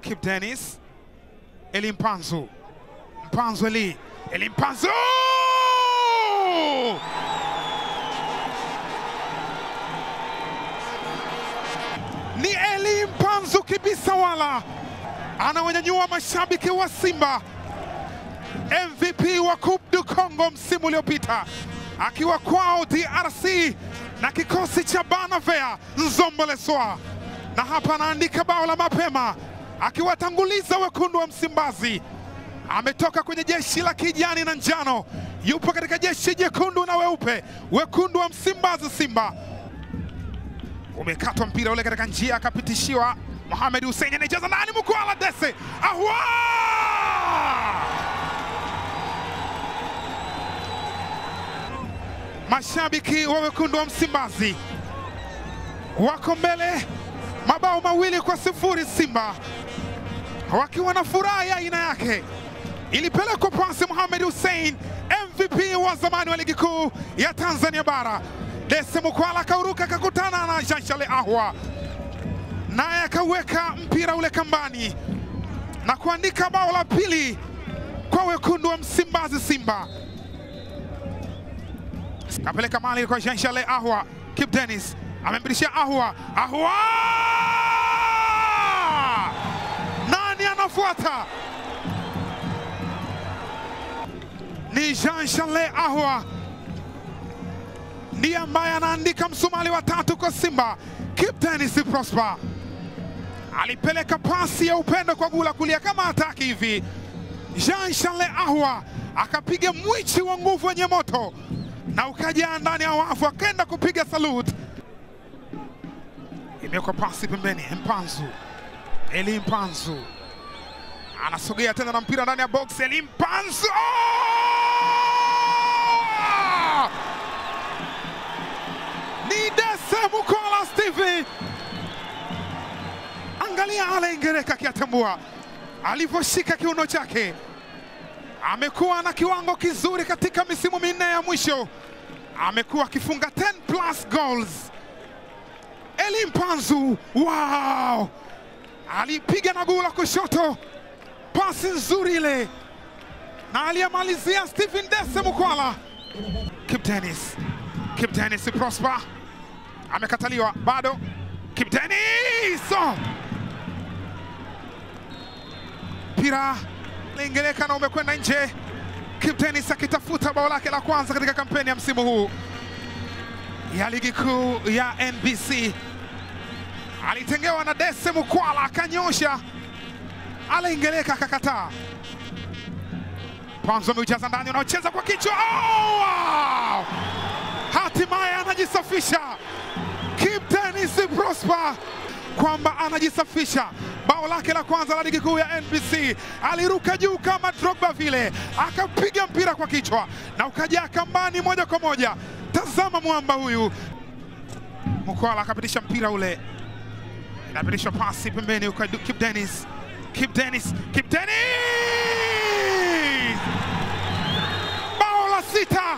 Kip Dennis. Eli Mpanzu. Mpanzu Eli. Eli Mpanzu! Ni Eli Mpanzu Kibisawala. Anawanyanyua mashabiki wa Simba. MVP wa Coupe du Congo msimu uliopita. Akiwa kwao DRC na kikosi cha Banavea Nzombo Leswa. Na hapa anaandika bao la mapema akiwatanguliza wekundu wa Msimbazi. Ametoka kwenye jeshi la kijani na njano, yupo katika jeshi jekundu na weupe, wekundu wa Msimbazi Simba. Umekatwa mpira ule katika njia, akapitishiwa Mohamed Hussein, anaijaza ndani, Mukwala Dese. Ahwa! Mashabiki wa wekundu wa Msimbazi wako mbele mabao 2-0 Simba, wakiwa na furaha ya aina yake. Ilipelekwa pasi Mohamed Hussein, MVP wa zamani wa ligi kuu ya Tanzania bara. Dese Mukwala kauruka, kakutana na Jean-Charles Ahwa, naye akaweka mpira ule kambani na kuandika bao la pili kwa wekundu wa Msimbazi Simba. Kapeleka mali kwa Jean-Charles Ahwa. Kip Dennis amemrudishia Ahwa. Ahwa! Nani anafuata? Ni Jean-Charles Ahwa ndiye ambaye anaandika msumali wa 3 kwa Simba. Kip Dennis Prosper alipeleka pasi ya upendo kwa gula kulia kama hataki hivi. Jean-Charles Ahwa akapiga mwichi wa nguvu wenye moto na ukaja ndani ya wavu, akaenda kupiga salute. Imewekwa pasi pembeni. Mpanzu. Eli Mpanzu anasogea tena na mpira ndani ya box. Eli Mpanzu! Oh! Ni Dese Mukwala Steve. Angalia Ale Ngereka akiatambua alivyoshika kiuno chake. Amekuwa na kiwango kizuri katika misimu 4 ya mwisho. Amekuwa akifunga 10+ goals. Eli Mpanzu, wow! Alipiga na gula kushoto, pasi nzuri ile, na aliyemalizia Stephen Dese Mukwala. Kip Dennis. Kip Dennis Prosper amekataliwa bado. Kip Dennis! Pira Lingeleka na umekwenda nje. Kip Dennis akitafuta bao lake la kwanza katika kampeni ya msimu huu ya ligi kuu ya NBC. Alitengewa na Dese Mukwala, akanyosha. Lingeleka akakataa. Mpanzu ameujaza ndani, unaocheza kwa kichwa. Oh, wow! Hatimaye anajisafisha Kip Dennis Prosper, kwamba anajisafisha. Bao lake la kwanza la ligi kuu ya NBC, aliruka juu kama Drogba vile, akapiga mpira kwa kichwa na ukaja kambani moja kwa moja. Tazama mwamba huyu. Mukwala akapitisha mpira ule, inapitisha pasi pembeni kwa Kip Dennis. Kip Dennis. Kip Dennis! Bao la 6